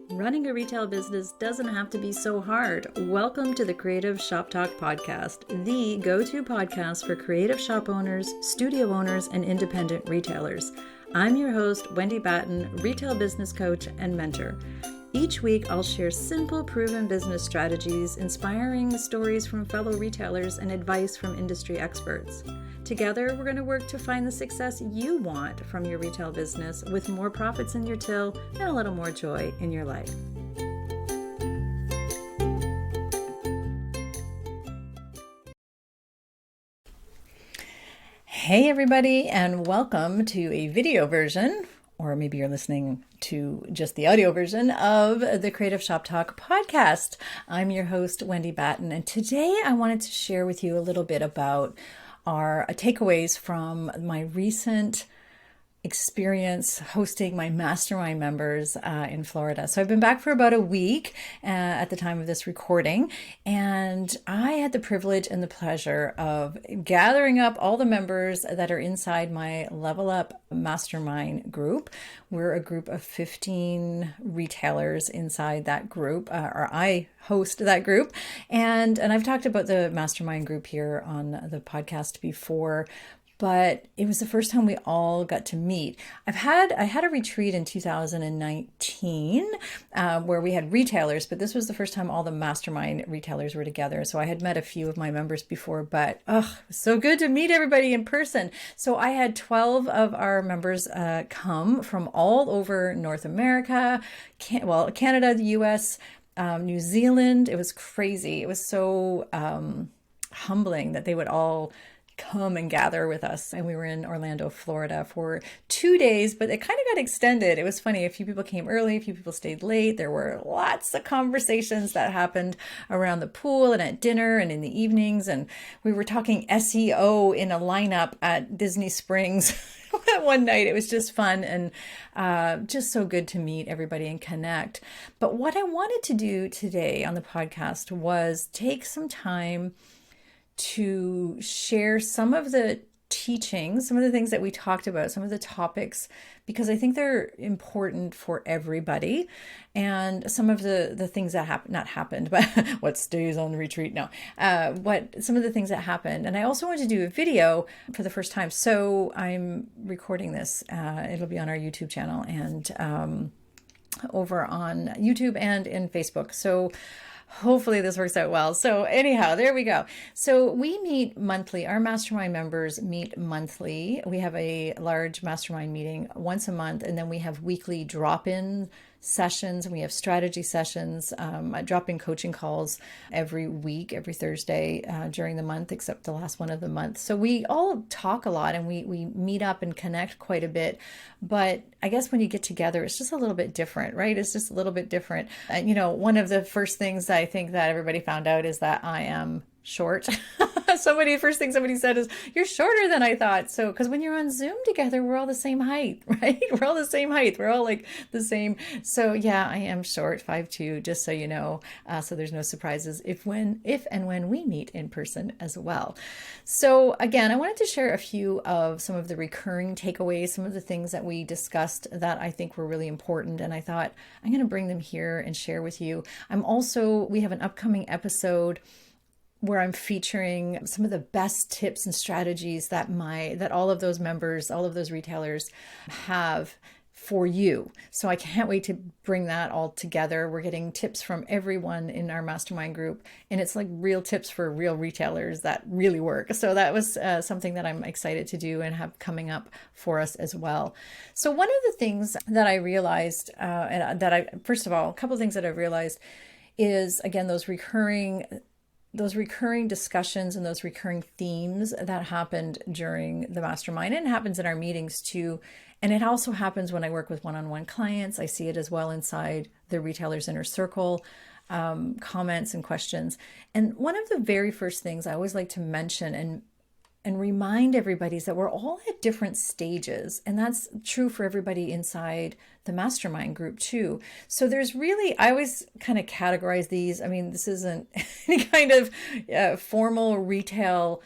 Running a retail business doesn't have to be so hard. Welcome to the Creative Shop Talk podcast, the go-to podcast for creative shop owners, studio owners, and independent retailers. I'm your host, Wendy Batten, retail business coach and mentor. Each week, I'll share simple, proven business strategies, inspiring stories from fellow retailers, and advice from industry experts. Together, we're going to work to find the success you want from your retail business with more profits in your till and a little more joy in your life. Hey everybody, and welcome to a video version, or maybe you're listening to just the audio version of the Creative Shop Talk podcast. I'm your host, Wendy Batten, and today I wanted to share with you a little bit about our takeaways from my recent experience hosting my mastermind members in Florida. So I've been back for about a week at the time of this recording, and I had the privilege and the pleasure of gathering up all the members that are inside my Level Up Mastermind group. We're a group of 15 retailers inside that group, or I host that group. And I've talked about the mastermind group here on the podcast before, but it was the first time we all got to meet. I had a retreat in 2019 where we had retailers, but this was the first time all the mastermind retailers were together. So I had met a few of my members before, but it was so good to meet everybody in person. So I had 12 of our members come from all over North America, Canada, the US, New Zealand. It was crazy. It was so humbling that they would all come and gather with us. And we were in Orlando, Florida for 2 days, but it kind of got extended. It was funny. A few people came early, a few people stayed late. There were lots of conversations that happened around the pool and at dinner and in the evenings. And we were talking SEO in a lineup at Disney Springs one night. It was just fun and just so good to meet everybody and connect. But what I wanted to do today on the podcast was take some time to share some of the teachings, some of the things that we talked about, some of the topics, because I think they're important for everybody. And some of the things that happened, but what stays on the retreat? No, some of the things that happened. And I also want to do a video for the first time. So I'm recording this. It'll be on our YouTube channel and over on YouTube and in Facebook. So hopefully this works out well. So anyhow, there we go. So we meet monthly. Our mastermind members meet monthly. We have a large mastermind meeting once a month, and then we have weekly drop-in sessions, and we have strategy sessions, drop-in coaching calls every week, every Thursday during the month, except the last one of the month. So we all talk a lot and we meet up and connect quite a bit. But I guess when you get together, it's just a little bit different, right? It's just a little bit different. One of the first things I think that everybody found out is that I am short. First thing somebody said is, "You're shorter than I thought." So, because when you're on Zoom together, we're all the same height, right? We're all the same height. We're all like the same. So yeah, I am short, 5'2", just so you know. So there's no surprises if and when we meet in person as well. So again, I wanted to share a few of some of the recurring takeaways, some of the things that we discussed that I think were really important. And I thought I'm going to bring them here and share with you. We have an upcoming episode where I'm featuring some of the best tips and strategies that all of those members, all of those retailers have for you. So I can't wait to bring that all together. We're getting tips from everyone in our mastermind group, and it's like real tips for real retailers that really work. So that was something that I'm excited to do and have coming up for us as well. So one of the things that I realized, first of all, a couple of things that I realized is, again, those recurring discussions and those recurring themes that happened during the mastermind, and it happens in our meetings too. And it also happens when I work with one-on-one clients. I see it as well inside the Retailer's Inner Circle, comments and questions. And one of the very first things I always like to mention and remind everybody is that we're all at different stages. And that's true for everybody inside the mastermind group too. So there's really, I always kind of categorize these. I mean, this isn't any kind of formal retail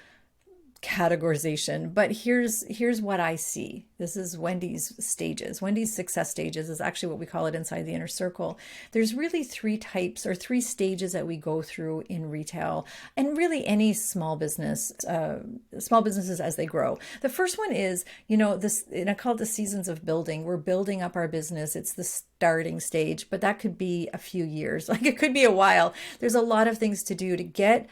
categorization, but here's what I see. This is Wendy's stages. Wendy's success stages is actually what we call it inside the inner circle. There's really three types or three stages that we go through in retail and really any small businesses as they grow. The first one is, this, and I call it the seasons of building. We're building up our business. It's the starting stage, but that could be a few years. Like it could be a while. There's a lot of things to do to get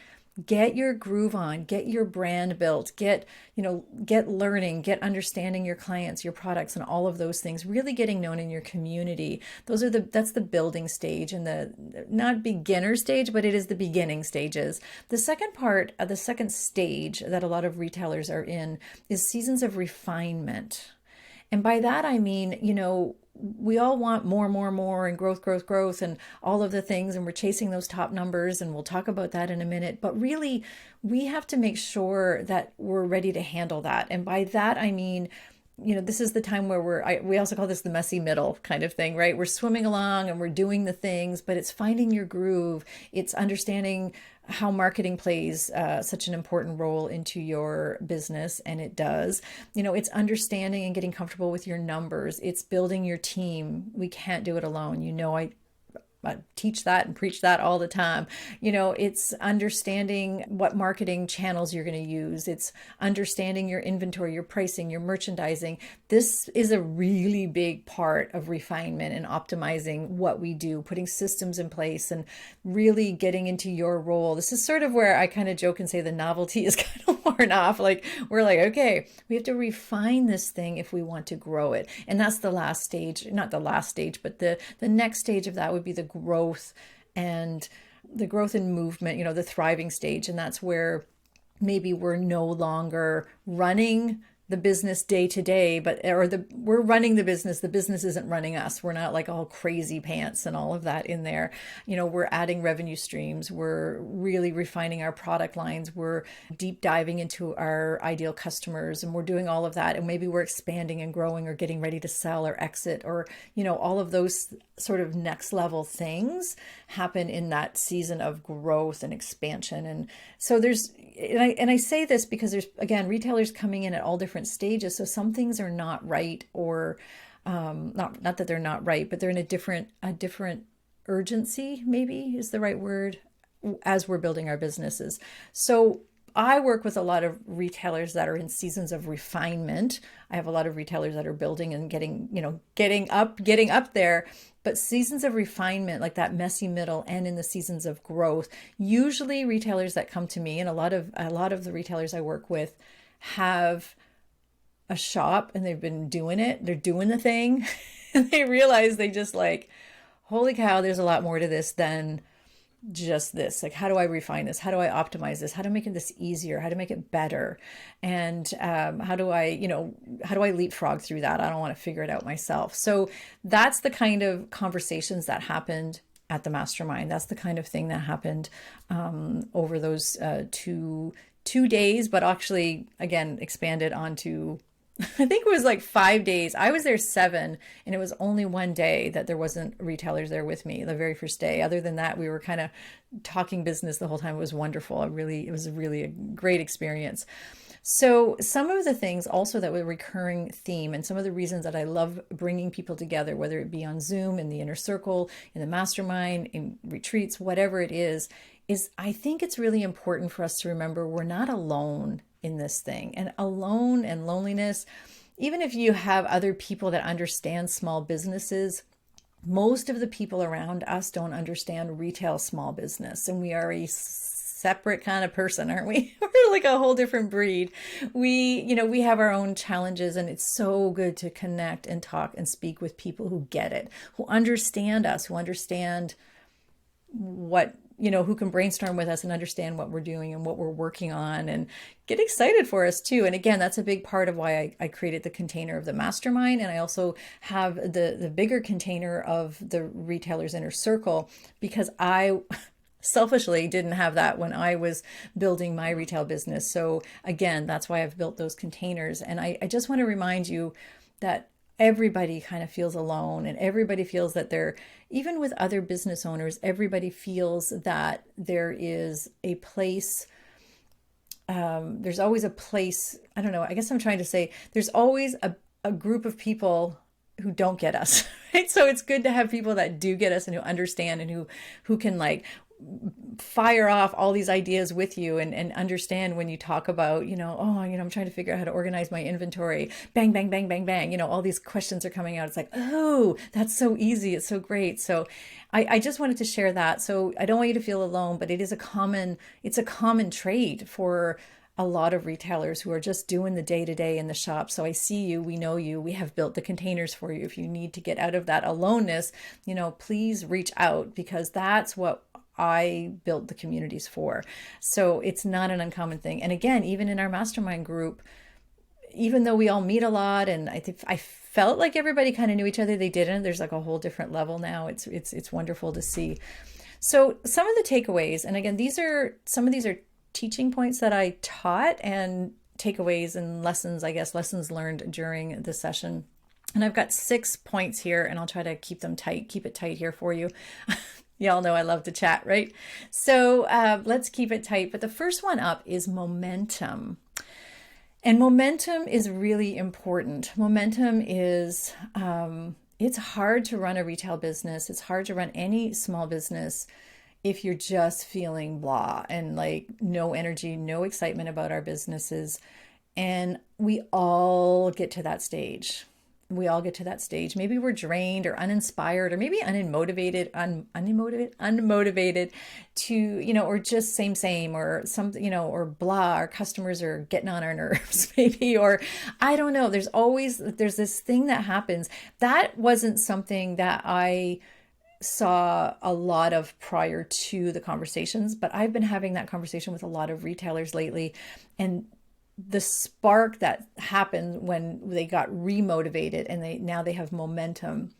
your groove on, get your brand built, get learning, get understanding your clients, your products, and all of those things, really getting known in your community. That's the building stage and the not beginner stage, but it is the beginning stages. The second part, the second stage that a lot of retailers are in is seasons of refinement. And by that, I mean, we all want more and growth and all of the things. And we're chasing those top numbers. And we'll talk about that in a minute. But really, we have to make sure that we're ready to handle that. And by that, I mean, this is the time where we also call this the messy middle kind of thing, right? We're swimming along and we're doing the things, but it's finding your groove. It's understanding how marketing plays such an important role into your business, and it does. It's understanding and getting comfortable with your numbers. It's building your team. We can't do it alone. I teach that and preach that all the time. It's understanding what marketing channels you're going to use. It's understanding your inventory, your pricing, your merchandising. This is a really big part of refinement and optimizing what we do, putting systems in place and really getting into your role. This is sort of where I kind of joke and say the novelty is kind of worn off. Like we're like, okay, we have to refine this thing if we want to grow it. And that's the last stage, not the last stage, but the next stage of that would be the growth and movement, the thriving stage. And that's where maybe we're no longer running the business day to day, we're running the business isn't running us. We're not like all crazy pants and all of that in there. We're adding revenue streams. We're really refining our product lines. We're deep diving into our ideal customers, and we're doing all of that. And maybe we're expanding and growing or getting ready to sell or exit, or, all of those sort of next level things happen in that season of growth and expansion. And so I say this because there's, again, retailers coming in at all different stages. So some things are not right, or not that they're not right, but they're in a different urgency, maybe is the right word, as we're building our businesses. So I work with a lot of retailers that are in seasons of refinement. I have a lot of retailers that are building and getting up there. But seasons of refinement, like that messy middle, and in the seasons of growth, usually retailers that come to me, and a lot of the retailers I work with have a shop and they've been doing it. They're doing the thing, and they realize they just like, holy cow, there's a lot more to this than just this. Like, how do I refine this? How do I optimize this? How to make this easier? How to make it better? And how do I leapfrog through that? I don't want to figure it out myself. So that's the kind of conversations that happened at the mastermind. That's the kind of thing that happened over those 2 days, but actually, again, expanded onto, I think it was like 5 days. I was there 7, and it was only one day that there wasn't retailers there with me, the very first day. Other than that, we were kind of talking business the whole time. It was wonderful. It was really a great experience. So some of the things also that were a recurring theme, and some of the reasons that I love bringing people together, whether it be on Zoom, in the inner circle, in the mastermind, in retreats, whatever it is I think it's really important for us to remember we're not alone in this thing. And alone and loneliness, even if you have other people that understand small businesses, most of the people around us don't understand retail small business. And we are a separate kind of person, aren't we? We're like a whole different breed. We have our own challenges, and it's so good to connect and talk and speak with people who get it, who understand us, who understand who can brainstorm with us and understand what we're doing and what we're working on and get excited for us too. And again, that's a big part of why I created the container of the mastermind. And I also have the bigger container of the retailer's inner circle, because I selfishly didn't have that when I was building my retail business. So again, that's why I've built those containers. And I just want to remind you that everybody kind of feels alone, and everybody feels that even with other business owners, everybody feels that there is a place there's always a place. I don't know. I guess I'm trying to say there's always a group of people who don't get us, right? So it's good to have people that do get us and who understand and who can like fire off all these ideas with you and understand when you talk about, I'm trying to figure out how to organize my inventory. Bang, bang, bang, bang, bang. All these questions are coming out. It's like, oh, that's so easy. It's so great. So I just wanted to share that. So I don't want you to feel alone, but it's a common trait for a lot of retailers who are just doing the day-to-day in the shop. So I see you, we know you, we have built the containers for you. If you need to get out of that aloneness, please reach out, because that's what I built the communities for. So it's not an uncommon thing. And again, even in our mastermind group, even though we all meet a lot, and I think I felt like everybody kind of knew each other, they didn't. There's like a whole different level now. It's wonderful to see. So some of the takeaways, and again, some of these are teaching points that I taught, and takeaways and lessons learned during the session. And I've got 6 points here, and I'll try to keep it tight here for you. Y'all know I love to chat, right? So let's keep it tight. But the first one up is momentum. And momentum is really important. Momentum is, it's hard to run a retail business. It's hard to run any small business if you're just feeling blah and like no energy, no excitement about our businesses. And we all get to that stage. Maybe we're drained or uninspired, or maybe unmotivated to, or just same, or something, or blah, our customers are getting on our nerves maybe, or I don't know. There's this thing that happens. That wasn't something that I saw a lot of prior to the conversations, but I've been having that conversation with a lot of retailers lately, and the spark that happened when they got remotivated and now they have momentum.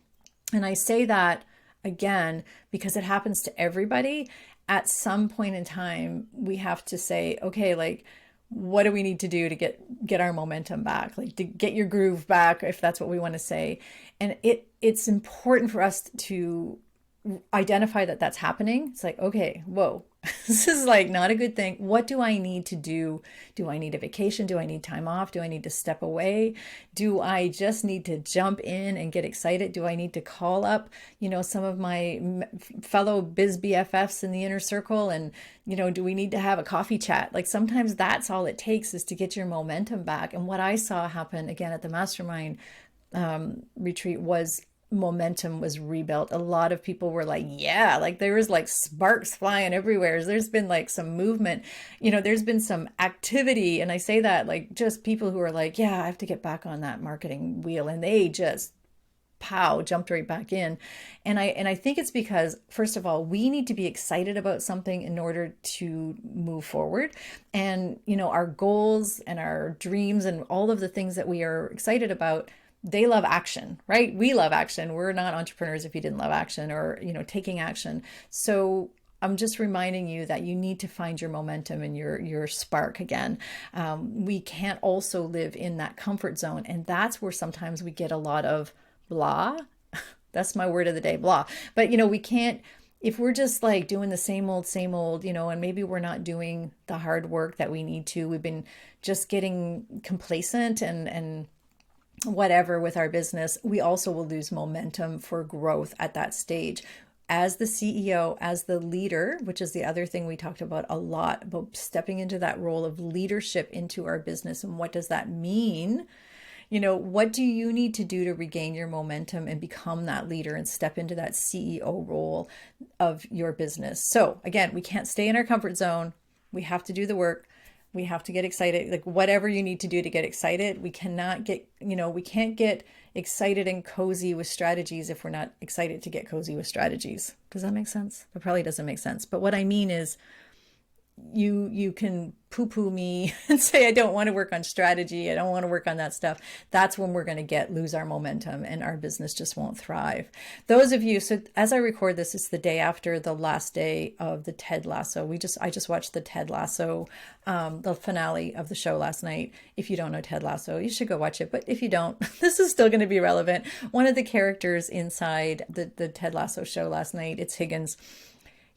And I say that again because it happens to everybody. At some point in time, we have to say, okay, like, what do we need to do to get our momentum back? Like, to get your groove back, if that's what we want to say. And it's important for us to identify that that's happening. It's like, okay, whoa, this is like not a good thing. What do I need to do? Do I need a vacation? Do I need time off? Do I need to step away? Do I just need to jump in and get excited? Do I need to call up, some of my fellow biz BFFs in the inner circle? And, do we need to have a coffee chat? Like, sometimes that's all it takes is to get your momentum back. And what I saw happen again at the mastermind retreat was momentum was rebuilt. A lot of people were like, yeah, like there was like sparks flying everywhere. There's been like some movement, there's been some activity. And I say that like just people who are like, yeah, I have to get back on that marketing wheel. And they just jumped right back in. And I think it's because, first of all, we need to be excited about something in order to move forward. And, our goals and our dreams and all of the things that we are excited about, they love action, right? We love action. We're not entrepreneurs if you didn't love action or, taking action. So I'm just reminding you that you need to find your momentum and your spark again. We can't also live in that comfort zone. And that's where sometimes we get a lot of blah. That's my word of the day, blah. But, we can't, if we're just like doing the same old, and maybe we're not doing the hard work that we need to, we've been just getting complacent and whatever with our business, we also will lose momentum for growth at that stage. As the CEO, as the leader, which is the other thing we talked about a lot, about stepping into that role of leadership into our business. And what does that mean? What do you need to do to regain your momentum and become that leader and step into that CEO role of your business? So again, we can't stay in our comfort zone. We have to do the work. We have to get excited, like whatever you need to do to get excited. We cannot get, we can't get excited and cozy with strategies if we're not excited to get cozy with strategies. Does that make sense? That probably doesn't make sense. But what I mean is you can poo-poo me and say, I don't want to work on strategy. I don't want to work on that stuff. That's when we're going to lose our momentum and our business just won't thrive. Those of you, so as I record this, it's the day after the last day of the Ted Lasso. I just watched the Ted Lasso, the finale of the show last night. If you don't know Ted Lasso, you should go watch it. But if you don't, this is still going to be relevant. One of the characters inside the Ted Lasso show last night, it's Higgins.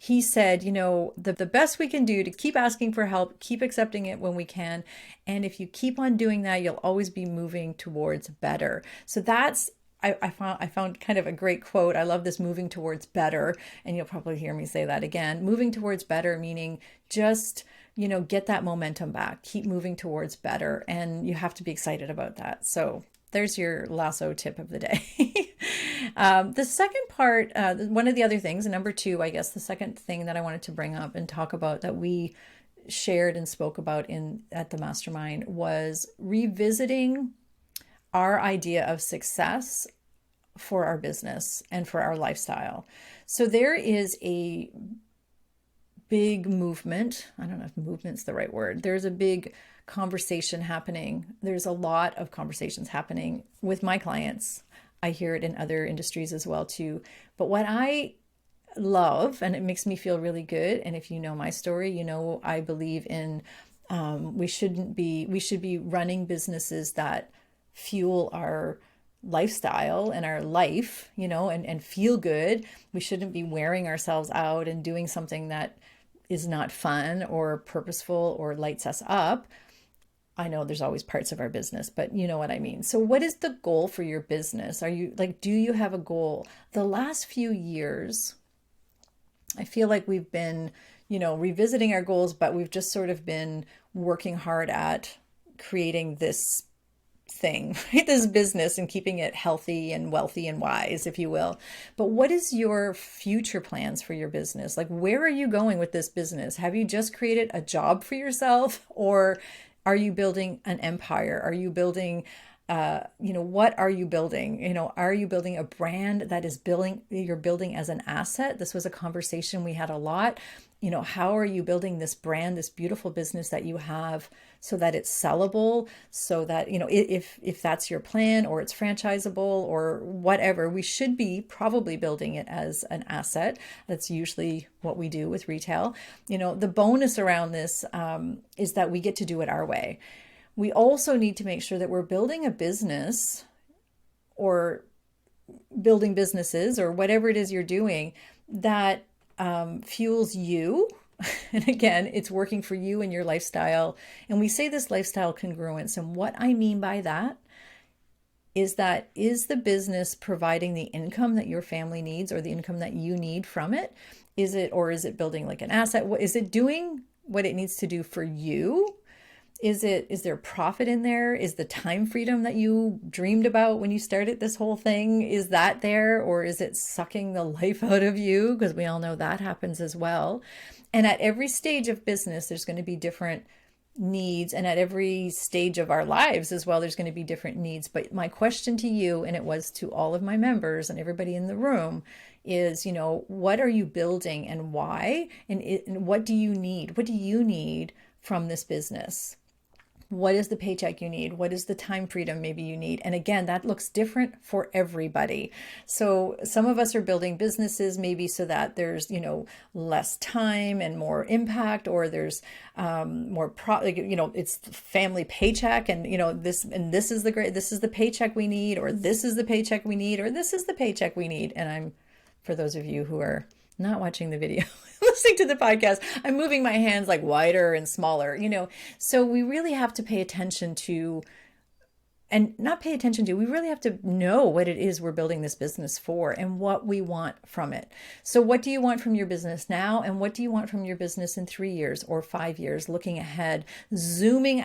he said, the best we can do to keep asking for help, keep accepting it when we can. And if you keep on doing that, you'll always be moving towards better. So that's, I found kind of a great quote. I love this, moving towards better. And you'll probably hear me say that again. Moving towards better, meaning just, get that momentum back, keep moving towards better. And you have to be excited about that. So there's your lasso tip of the day. The second part, one of the other things, number two, I guess, the second thing that I wanted to bring up and talk about that we shared and spoke about at the mastermind was revisiting our idea of success for our business and for our lifestyle. So there is a big movement. I don't know if movement's the right word. There's a big conversation happening. There's a lot of conversations happening with my clients. I hear it in other industries as well too. But what I love, and it makes me feel really good, and if you know my story, I believe in we should be running businesses that fuel our lifestyle and our life, and feel good. We shouldn't be wearing ourselves out and doing something that is not fun or purposeful or lights us up. I know there's always parts of our business, but you know what I mean. So what is the goal for your business? Do you have a goal? The last few years, I feel like we've been, revisiting our goals, but we've just sort of been working hard at creating this thing, right? This business, and keeping it healthy and wealthy and wise, if you will. But what is your future plans for your business? Like, where are you going with this business? Have you just created a job for yourself, or are you building an empire? Are you building, what are you building? Are you building a brand that you're building as an asset? This was a conversation we had a lot. How are you building this brand, this beautiful business that you have, so that it's sellable, so that, if that's your plan, or it's franchisable or whatever, we should be probably building it as an asset. That's usually what we do with retail. The bonus around this is that we get to do it our way. We also need to make sure that we're building a business, or building businesses, or whatever it is you're doing, that fuels you. And again, it's working for you and your lifestyle. And we say this lifestyle congruence. And what I mean by that is the business providing the income that your family needs, or the income that you need from it? Is it building like an asset? Is it doing what it needs to do for you? Is there profit in there? Is the time freedom that you dreamed about when you started this whole thing, is that there? Or is it sucking the life out of you? Because we all know that happens as well. And at every stage of business, there's going to be different needs. And at every stage of our lives as well, there's going to be different needs. But my question to you, and it was to all of my members and everybody in the room, is, what are you building and why? And what do you need? What do you need from this business? What is the paycheck you need? What is the time freedom maybe you need? And again, that looks different for everybody. So some of us are building businesses maybe so that there's, less time and more impact, or there's more it's family paycheck, and this is the paycheck we need, or this is the paycheck we need, or this is the paycheck we need. And for those of you who are not watching the video, listening to the podcast, I'm moving my hands like wider and smaller, so we really have to pay attention to, and not pay attention to, we really have to know what it is we're building this business for and what we want from it. So what do you want from your business now? And what do you want from your business in 3 years or 5 years, looking ahead, zooming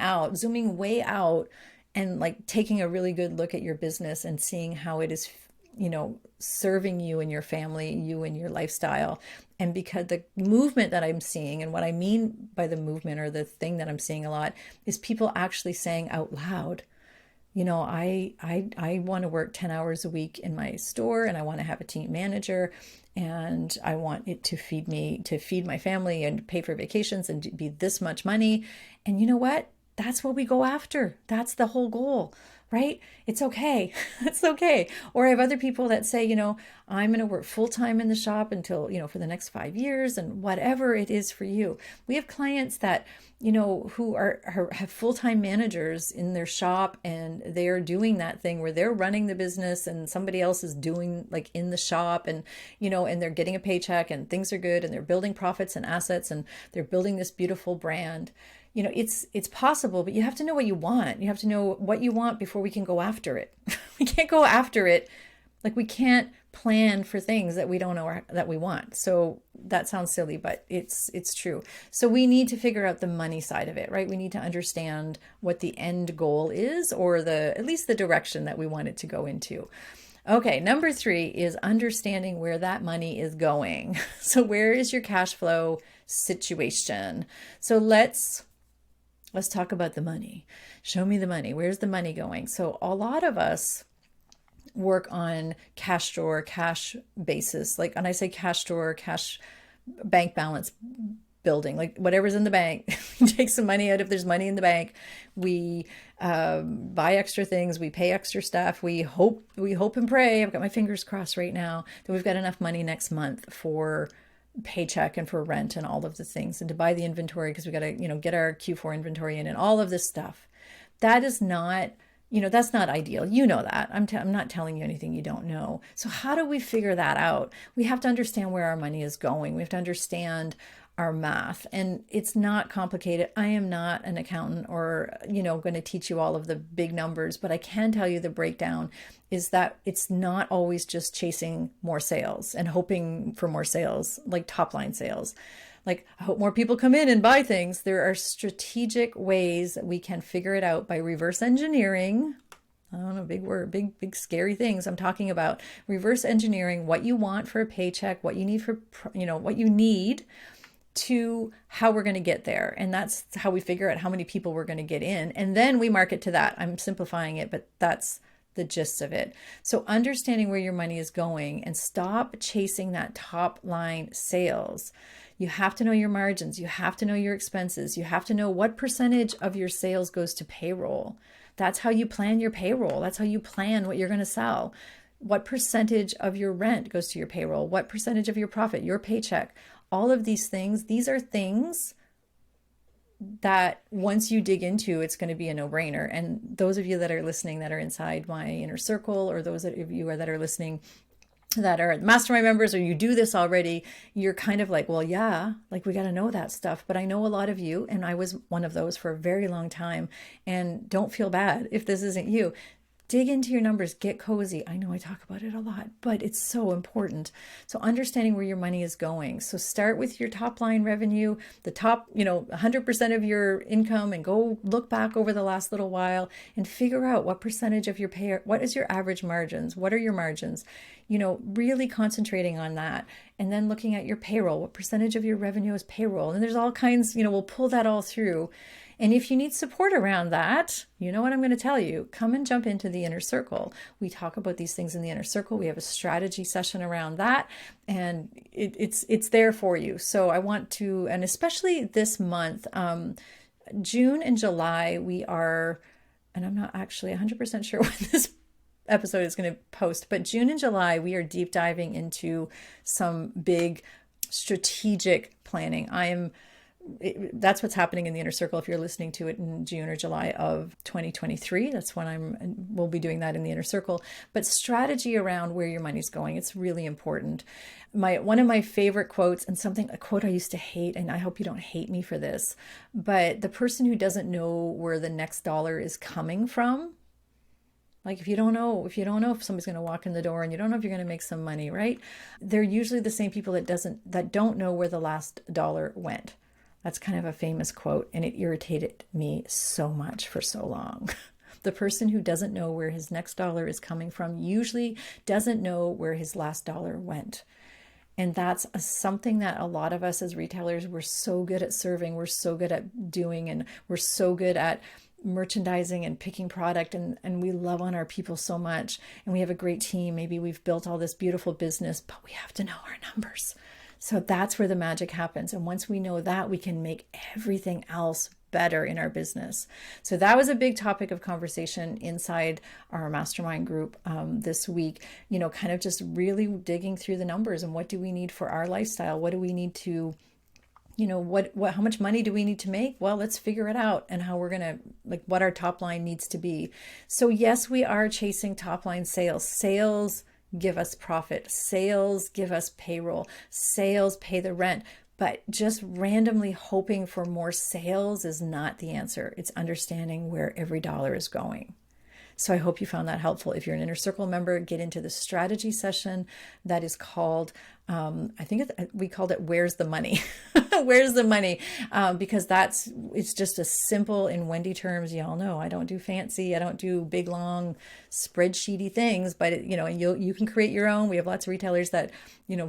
way out, and like taking a really good look at your business and seeing how it is serving you and your family, you and your lifestyle. And because the movement that I'm seeing, and what I mean by the movement, or the thing that I'm seeing a lot, is people actually saying out loud, I want to work 10 hours a week in my store, and I want to have a team manager, and I want it to feed my family and pay for vacations and be this much money. And you know what? That's what we go after. That's the whole goal. right? It's okay. It's okay. Or I have other people that say, I'm going to work full time in the shop until, for the next 5 years and whatever it is for you. We have clients that, who have full-time managers in their shop, and they're doing that thing where they're running the business and somebody else is doing like in the shop, and, and they're getting a paycheck and things are good and they're building profits and assets and they're building this beautiful brand. It's possible, but you have to know what you want. You have to know what you want before we can go after it. We can't go after it. Like, we can't plan for things that we don't know that we want. So that sounds silly, but it's true. So we need to figure out the money side of it, right? We need to understand what the end goal is, or at least the direction that we want it to go into. Okay, number 3 is understanding where that money is going. So where is your cash flow situation? So let's talk about the money. Show me the money. Where's the money going? So a lot of us work on cash drawer, cash basis. Like, and I say cash drawer, cash bank balance building, like whatever's in the bank. Take some money out if there's money in the bank. We buy extra things. We pay extra stuff. We hope and pray. I've got my fingers crossed right now that we've got enough money next month for paycheck and for rent and all of the things, and to buy the inventory, because we got to, get our Q4 inventory in and all of this stuff. That is not, that's not ideal. You know that. I'm not telling you anything you don't know. So how do we figure that out? We have to understand where our money is going. We have to understand our math, and it's not complicated. I am not an accountant or, going to teach you all of the big numbers, but I can tell you the breakdown is that it's not always just chasing more sales and hoping for more sales, like top line sales. Like, I hope more people come in and buy things. There are strategic ways that we can figure it out by reverse engineering. I don't know, big word, big scary things. I'm talking about reverse engineering what you want for a paycheck, what you need for, what you need, to how we're going to get there. And that's how we figure out how many people we're going to get in. And then we market to that. I'm simplifying it, but that's the gist of it. So understanding where your money is going, and stop chasing that top line sales. You have to know your margins. You have to know your expenses. You have to know what percentage of your sales goes to payroll. That's how you plan your payroll. That's how you plan what you're going to sell. What percentage of your rent goes to your payroll? What percentage of your profit, your paycheck? All of these things, these are things that once you dig into, it's going to be a no-brainer. And those of you that are listening that are inside my inner circle, or those of you that are listening that are mastermind members, or you do this already, you're kind of like, well, yeah, like we got to know that stuff. But I know a lot of you, and I was one of those for a very long time, and don't feel bad if this isn't you. Dig into your numbers, get cozy. I know I talk about it a lot, but it's so important. So understanding where your money is going. So start with your top line revenue, the top, 100% of your income, and go look back over the last little while and figure out what percentage of your pay, what is your average margins? What are your margins? Really concentrating on that. And then looking at your payroll, what percentage of your revenue is payroll? And there's all kinds, we'll pull that all through. And if you need support around that, you know what I'm going to tell you, come and jump into the inner circle. We talk about these things in the inner circle. We have a strategy session around that, and it's there for you. So I want to, and especially this month, June and July, we are, and I'm not actually 100% sure when this episode is going to post, but June and July, we are deep diving into some big strategic planning. That's what's happening in the inner circle. If you're listening to it in June or July of 2023, that's when we'll be doing that in the inner circle. But strategy around where your money's going, it's really important. One of my favorite quotes, and a quote I used to hate, and I hope you don't hate me for this, but the person who doesn't know where the next dollar is coming from, like if you don't know if somebody's going to walk in the door, and you don't know if you're going to make some money, right? They're usually the same people that don't know where the last dollar went. That's kind of a famous quote, and it irritated me so much for so long. The person who doesn't know where his next dollar is coming from usually doesn't know where his last dollar went. And that's something that a lot of us as retailers, we're so good at serving, we're so good at doing, and we're so good at merchandising and picking product, and we love on our people so much, and we have a great team. Maybe we've built all this beautiful business, but we have to know our numbers. So that's where the magic happens. And once we know that, we can make everything else better in our business. So that was a big topic of conversation inside our mastermind group this week, kind of just really digging through the numbers and what do we need for our lifestyle? What do we need to, how much money do we need to make? Well, let's figure it out, and how we're going to, what our top line needs to be. So yes, we are chasing top line sales. Sales give us profit. Sales give us payroll. Sales pay the rent. But just randomly hoping for more sales is not the answer. It's understanding where every dollar is going. So I hope you found that helpful. If you're an Inner Circle member, get into the strategy session that is called, we called it Where's the Money? Where's the money? Because it's just a simple, in Wendy terms, y'all know, I don't do fancy, I don't do big, long spreadsheety things, but and you can create your own. We have lots of retailers that,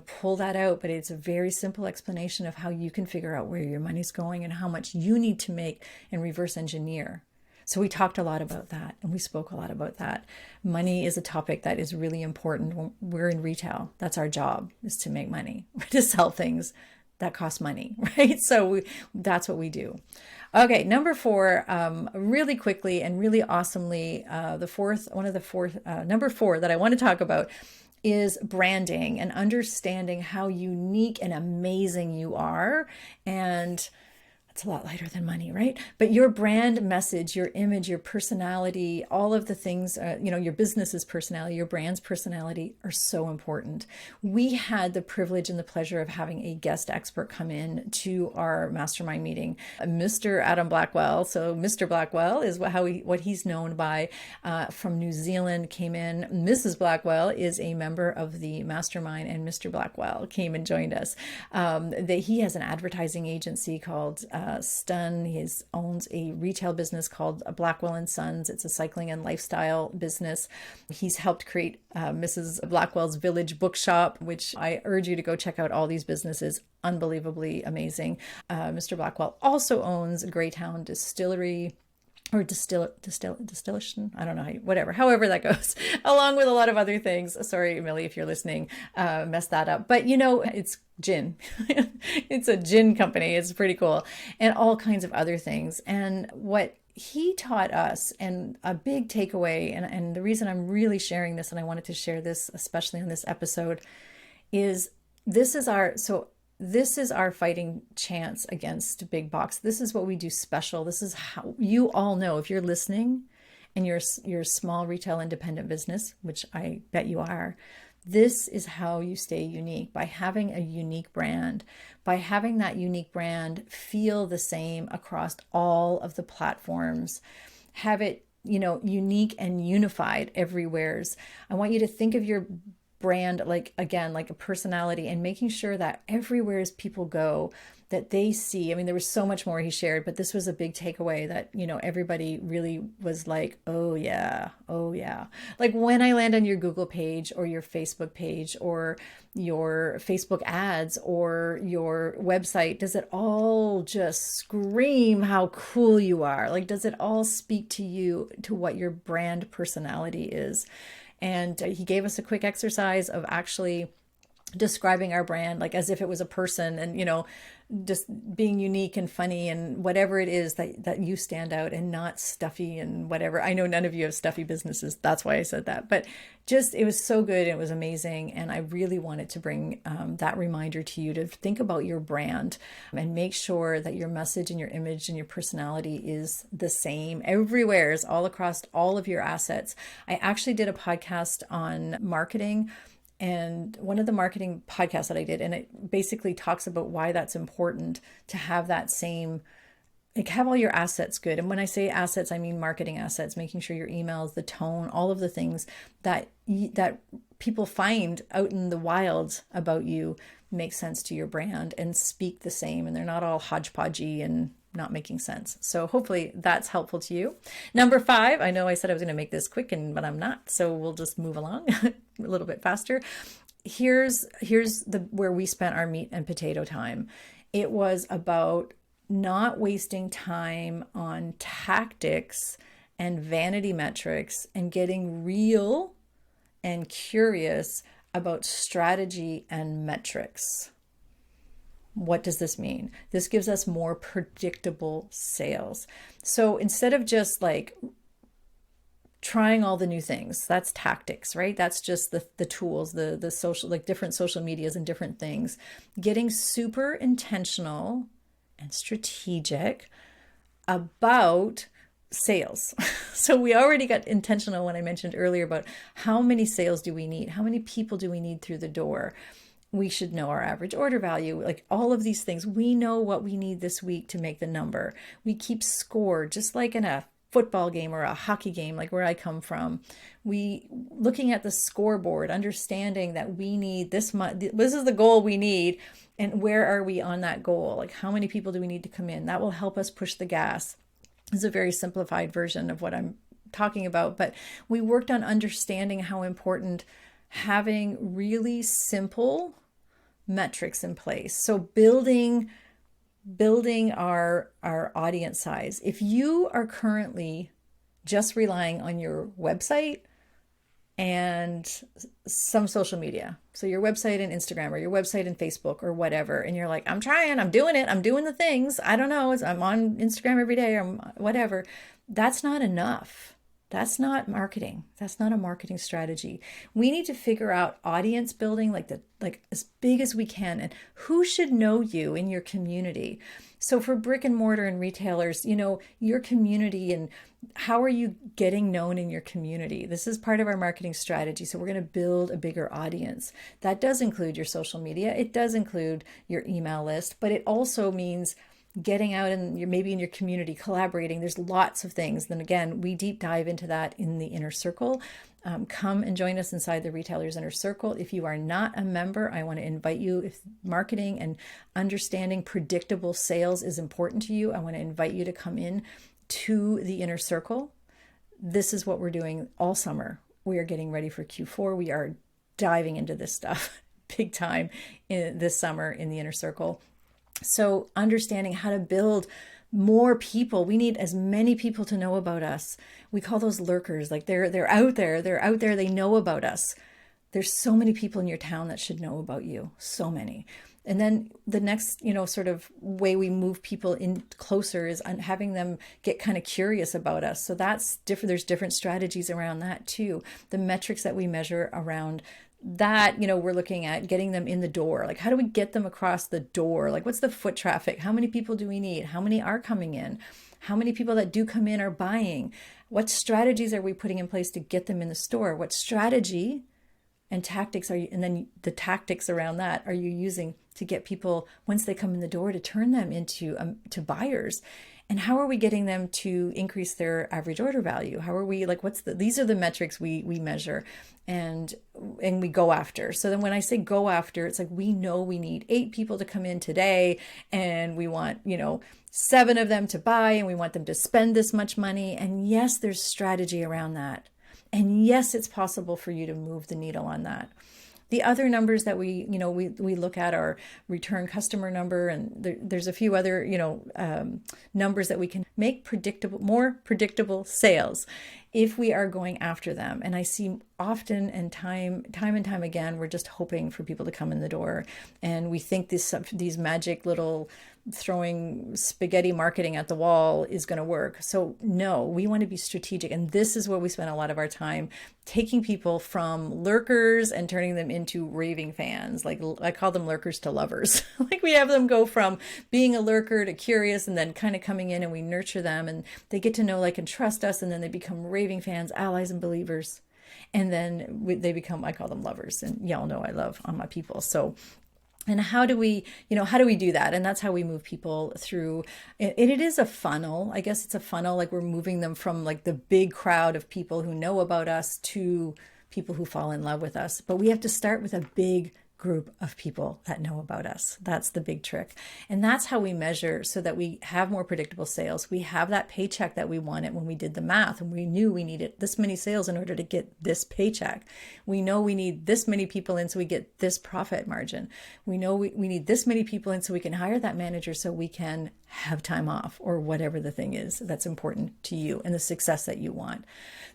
pull that out, but it's a very simple explanation of how you can figure out where your money's going and how much you need to make and reverse engineer. So we talked a lot about that, and we spoke a lot about that. Money is a topic that is really important when we're in retail. That's our job, is to make money, to sell things that cost money, right? So that's what we do. Okay, number 4, really quickly and really awesomely, number 4 that I want to talk about is branding and understanding how unique and amazing you are. And it's a lot lighter than money, right? But your brand message, your image, your personality, all of the things, your business's personality, your brand's personality are so important. We had the privilege and the pleasure of having a guest expert come in to our mastermind meeting, Mr. Adam Blackwell. So Mr. Blackwell is what he's known by, from New Zealand, came in. Mrs. Blackwell is a member of the mastermind, and Mr. Blackwell came and joined us. He has an advertising agency called Stun. He owns a retail business called Blackwell and Sons. It's a cycling and lifestyle business. He's helped create Mrs. Blackwell's Village Bookshop, which I urge you to go check out. All these businesses, unbelievably amazing. Mr. Blackwell also owns Greytown Distillery, or distillation. I don't know however that goes, along with a lot of other things. Sorry, Millie, if you're listening, messed that up. But it's gin. It's a gin company. It's pretty cool. And all kinds of other things. And what he taught us, and a big takeaway, and the reason I'm really sharing this, and I wanted to share this, especially on this episode, is this is our fighting chance against big box. This is what we do special. This is how you all know, if you're listening and you're a small retail independent business, which I bet you are, this is how you stay unique, by having a unique brand, by having that unique brand feel the same across all of the platforms, have it, unique and unified everywheres. I want you to think of your brand like a personality, and making sure that everywhere as people go, that they see. I mean, there was so much more he shared, but this was a big takeaway that, everybody really was like, oh yeah. Like when I land on your Google page or your Facebook page or your Facebook ads or your website, does it all just scream how cool you are? Like, does it all speak to you, to what your brand personality is? And he gave us a quick exercise of actually describing our brand, like as if it was a person, and, just being unique and funny and whatever it is that you stand out, and not stuffy and whatever. I know none of you have stuffy businesses. That's why I said that, but it was so good. It was amazing. And I really wanted to bring that reminder to you to think about your brand and make sure that your message and your image and your personality is the same everywhere, is all across all of your assets. I actually did a podcast on marketing, and one of the marketing podcasts that I did, and it basically talks about why that's important to have that same, like, have all your assets good. And when I say assets, I mean marketing assets, making sure your emails, the tone, all of the things that people find out in the wild about you make sense to your brand and speak the same, and they're not all hodgepodgey and not making sense. So hopefully that's helpful to you. Number 5, I know I said I was going to make this quick, but I'm not. So we'll just move along a little bit faster. Here's where we spent our meat and potato time. It was about not wasting time on tactics and vanity metrics, and getting real and curious about strategy and metrics. What does this mean? This gives us more predictable sales. So instead of just like trying all the new things, that's tactics, right? That's just the tools, the social, like different social medias and different things. Getting super intentional and strategic about sales. So we already got intentional when I mentioned earlier about how many sales do we need? How many people do we need through the door? We should know our average order value, like all of these things. We know what we need this week to make the number. We keep score, just like in a football game or a hockey game, like where I come from. We looking at the scoreboard, understanding that we need this much, this is the goal we need, and where are we on that goal? Like how many people do we need to come in? That will help us push the gas. It's a very simplified version of what I'm talking about, but we worked on understanding how important having really simple metrics in place. So building our audience size. If you are currently just relying on your website and some social media, so your website and Instagram or your website and Facebook or whatever, and you're like, I'm trying, I'm doing it, I'm doing the things, I don't know, I'm on Instagram every day or whatever, that's not enough. That's not marketing. That's not a marketing strategy. We need to figure out audience building like as big as we can, and who should know you in your community. So for brick and mortar and retailers, your community, and how are you getting known in your community? This is part of our marketing strategy. So we're going to build a bigger audience. That does include your social media. It does include your email list, but it also means getting out and you're maybe in your community, collaborating. There's lots of things. Then again, we deep dive into that in the inner circle. Come and join us inside the Retailers Inner Circle. If you are not a member, I want to invite you. If marketing and understanding predictable sales is important to you, I want to invite you to come in to the Inner Circle. This is what we're doing all summer. We are getting ready for Q4. We are diving into this stuff big time this summer in the Inner Circle. So understanding how to build more people. We need as many people to know about us. We call those lurkers. Like they're out there. They're out there. They know about us. There's so many people in your town that should know about you. So many. And then the next, sort of way we move people in closer is on having them get kind of curious about us. So that's different. There's different strategies around that too. The metrics that we measure around that, we're looking at getting them in the door. Like, how do we get them across the door? Like, what's the foot traffic? How many people do we need? How many are coming in? How many people that do come in are buying? What strategies are we putting in place to get them in the store? What strategy and tactics are you, and then the tactics around that are you using to get people, once they come in the door, to turn them into to buyers? And how are we getting them to increase their average order value? How are we, like, these are the metrics we measure and we go after. So then when I say go after, it's like, we know we need 8 people to come in today, and we want, 7 of them to buy, and we want them to spend this much money. And yes, there's strategy around that. And yes, it's possible for you to move the needle on that. The other numbers that we look at are return customer number, and there's a few other, numbers that we can make more predictable sales if we are going after them. And I see often and time and time again, we're just hoping for people to come in the door, and we think these magic little throwing spaghetti marketing at the wall is going to work. So no, we want to be strategic. And this is where we spend a lot of our time, taking people from lurkers and turning them into raving fans. Like, I call them lurkers to lovers. Like, we have them go from being a lurker to curious, and then kind of coming in, and we nurture them, and they get to know, like, and trust us. And then they become raving fans, allies, and believers. And then they become, I call them lovers. And y'all know I love on my people. So, and how do we do that? And that's how we move people through. And it is a funnel. I guess it's a funnel. Like, we're moving them from, like, the big crowd of people who know about us to people who fall in love with us. But we have to start with a big group of people that know about us. That's the big trick. And that's how we measure, so that we have more predictable sales. We have that paycheck that we wanted when we did the math, and we knew we needed this many sales in order to get this paycheck. We know we need this many people in so we get this profit margin. We know we need this many people in so we can hire that manager, so we can have time off, or whatever the thing is that's important to you and the success that you want.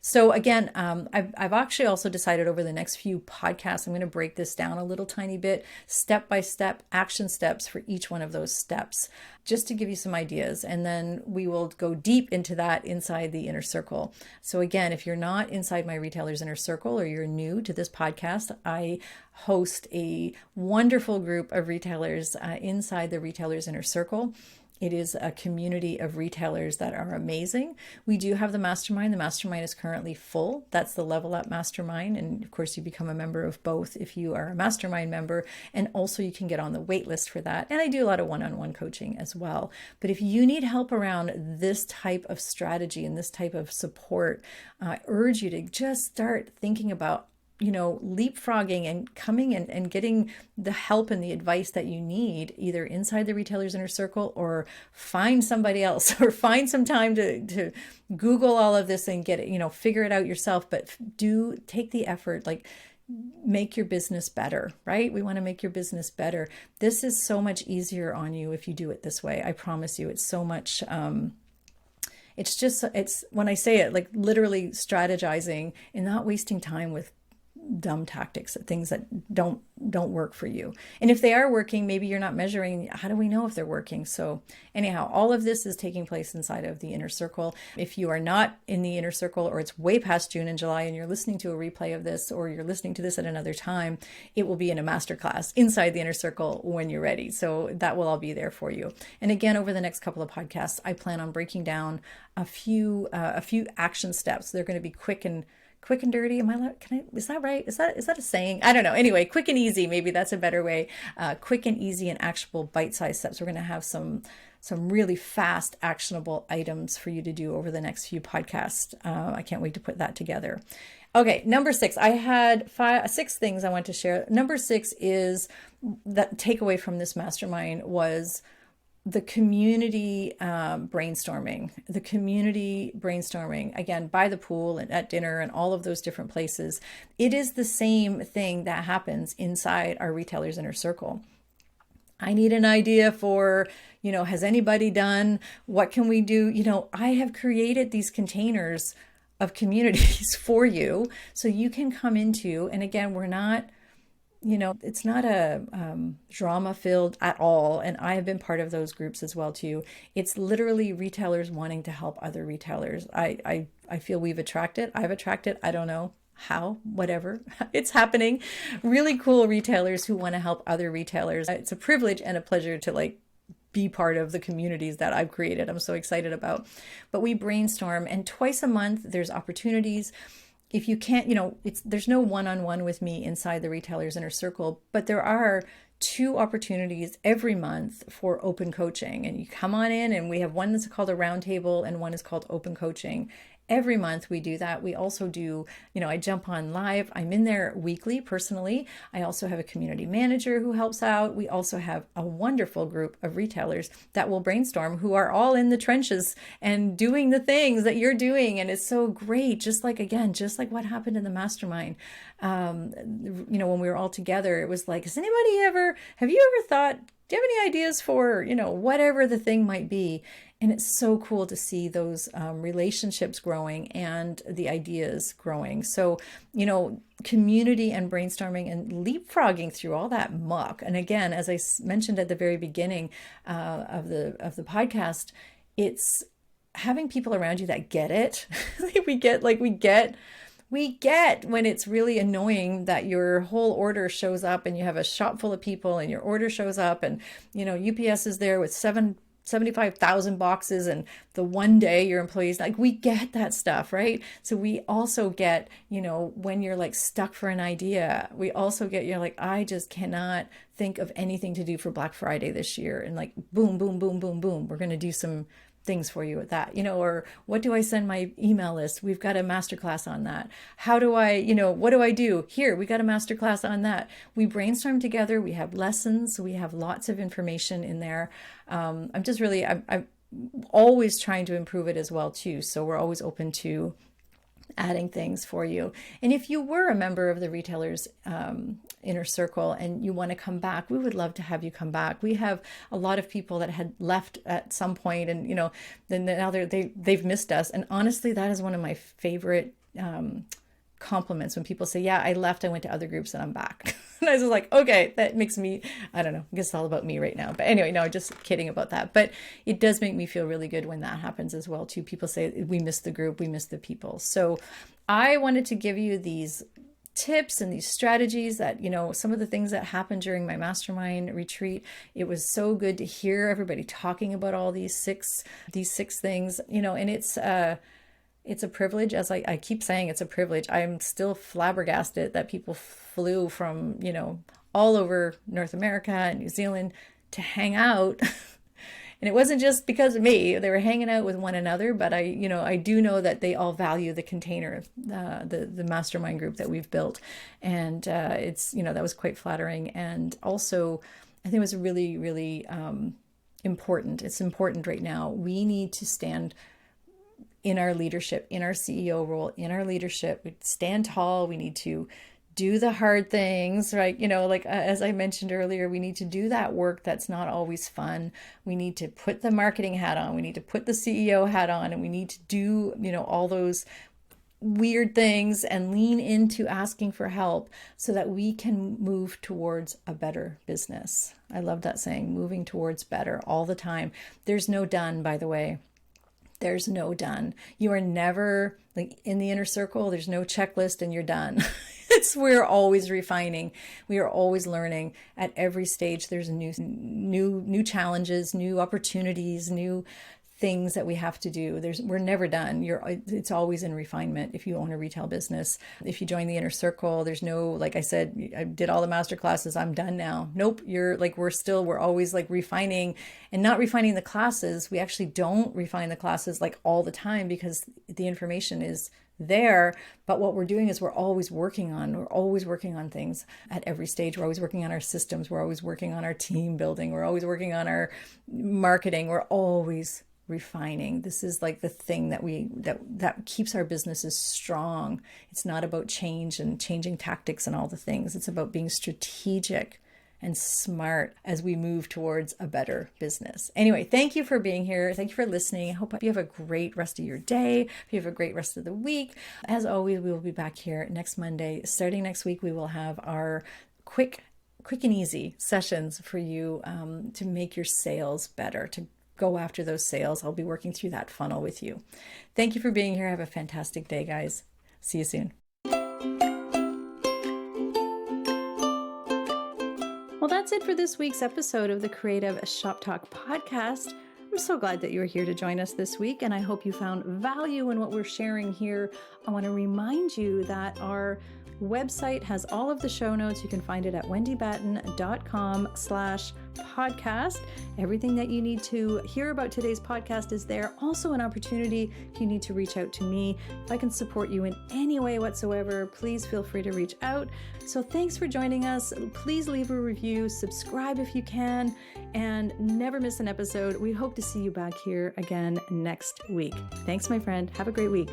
So again, I've actually also decided over the next few podcasts, I'm going to break this down a little tiny bit, step-by-step action steps for each one of those steps, just to give you some ideas. And then we will go deep into that inside the inner circle. So again, if you're not inside my Retailers Inner Circle or you're new to this podcast, I host a wonderful group of retailers inside the Retailers Inner Circle. It is a community of retailers that are amazing. We do have the mastermind. The mastermind is currently full. That's the Level Up Mastermind. And of course, you become a member of both if you are a mastermind member. And also you can get on the wait list for that. And I do a lot of one-on-one coaching as well. But if you need help around this type of strategy and this type of support, I urge you to just start thinking about leapfrogging and coming and getting the help and the advice that you need, either inside the Retailers Inner Circle or find somebody else or find some time to Google all of this and get it, figure it out yourself. But do take the effort, make your business better, right? We want to make your business better. This is so much easier on you if you do it this way. I promise you, it's so much, it's when I say it, literally strategizing and not wasting time with dumb tactics, things that don't work for you. And if they are working, maybe you're not measuring. How do we know if they're working? So anyhow, all of this is taking place inside of the inner circle. If you are not in the inner circle, or it's way past June and July and you're listening to a replay of this, or you're listening to this at another time, it will be in a masterclass inside the inner circle when you're ready. So that will all be there for you. And again, over the next couple of podcasts, I plan on breaking down a few action steps. They're going to be quick and dirty. Is that right? Is that a saying? I don't know. Anyway, quick and easy. Maybe that's a better way. Quick and easy and actionable bite-sized steps. We're going to have some really fast, actionable items for you to do over the next few podcasts. I can't wait to put that together. Okay, number 6. I had 6 things I want to share. Number 6 is that takeaway from this mastermind was the community brainstorming, again, by the pool and at dinner and all of those different places. It is the same thing that happens inside our Retailers Inner Circle. I need an idea for, has anybody done? What can we do? I have created these containers of communities for you so you can come into, and again, we're not, it's not a drama filled at all. And I have been part of those groups as well too. It's literally retailers wanting to help other retailers. I feel I've attracted, I don't know how, whatever, it's happening. Really cool retailers who want to help other retailers. It's a privilege and a pleasure to be part of the communities that I've created. I'm so excited about. But we brainstorm, and twice a month there's opportunities. If you can't, there's no one-on-one with me inside the Retailers Inner Circle, but there are 2 opportunities every month for open coaching. And you come on in, and we have one that's called a roundtable and one is called open coaching. Every month we do that. We also do, I jump on live. I'm in there weekly personally. I also have a community manager who helps out. We also have a wonderful group of retailers that will brainstorm, who are all in the trenches and doing the things that you're doing. And it's so great. Just like what happened in the mastermind. When we were all together, it was like, have you ever thought, do you have any ideas for, whatever the thing might be? And it's so cool to see those relationships growing and the ideas growing. So, community and brainstorming and leapfrogging through all that muck. And again, as I mentioned at the very beginning of the podcast, it's having people around you that get it. we get when it's really annoying that your whole order shows up and you have a shop full of people and your order shows up and, UPS is there with 75,000 boxes and the one day your employees, we get that stuff, right? So we also get, when you're stuck for an idea, we also get, I just cannot think of anything to do for Black Friday this year. And boom, boom, boom, boom, boom. We're going to do some things for you with that, or what do I send my email list? We've got a masterclass on that. How do I, what do I do? Here, we got a masterclass on that. We brainstorm together. We have lessons. We have lots of information in there. I'm always trying to improve it as well too. So we're always open to adding things for you. And if you were a member of the Retailers Inner Circle and you want to come back, we would love to have you come back. We have a lot of people that had left at some point and, then now they've missed us. And honestly, that is one of my favorite compliments when people say, yeah, I left, I went to other groups and I'm back. And I was like, okay, that makes me, I don't know, I guess it's all about me right now. But anyway, no, just kidding about that. But it does make me feel really good when that happens as well too. People say, we miss the group, we miss the people. So I wanted to give you these tips and these strategies that, some of the things that happened during my mastermind retreat. It was so good to hear everybody talking about all these six things, and it's a privilege. As I keep saying, it's a privilege. I'm still flabbergasted that people flew from, all over North America and New Zealand to hang out. And it wasn't just because of me. They were hanging out with one another, but I do know that they all value the container, the mastermind group that we've built. And it's, that was quite flattering. And also, I think it was really, really important. It's important right now. We need to stand in our leadership, in our CEO role, in our leadership. We stand tall. We need to do the hard things, right? As I mentioned earlier, we need to do that work that's not always fun. We need to put the marketing hat on. We need to put the CEO hat on, and we need to do, all those weird things and lean into asking for help so that we can move towards a better business. I love that saying, moving towards better all the time. There's no done, by the way. There's no done. You are never in the inner circle. There's no checklist and you're done. We're always refining. We are always learning at every stage. There's new challenges, new opportunities, new things that we have to do. We're never done. It's always in refinement. If you own a retail business, if you join the inner circle, there's no, like I said, I did all the master classes, I'm done now. Nope. We're always refining, and not refining the classes. We actually don't refine the classes all the time because the information is there. But what we're doing is we're always working on things at every stage. We're always working on our systems. We're always working on our team building. We're always working on our marketing. We're always refining. This is the thing that keeps our businesses strong. It's not about change and changing tactics and all the things. It's about being strategic and smart as we move towards a better business. Anyway, thank you for being here. Thank you for listening. I hope you have a great rest of your day. You have a great rest of the week. As always, we will be back here next Monday. Starting next week, we will have our quick and easy sessions for you to make your sales better, to go after those sales. I'll be working through that funnel with you. Thank you for being here. Have a fantastic day, guys. See you soon. Well, that's it for this week's episode of the Creative Shop Talk podcast. I'm so glad that you were here to join us this week, and I hope you found value in what we're sharing here. I want to remind you that our website has all of the show notes. You can find it at wendybatten.com/podcast. Everything that you need to hear about today's podcast is there. Also an opportunity if you need to reach out to me. If I can support you in any way whatsoever, please feel free to reach out. So thanks for joining us. Please leave a review, subscribe if you can, and never miss an episode. We hope to see you back here again next week. Thanks, my friend. Have a great week.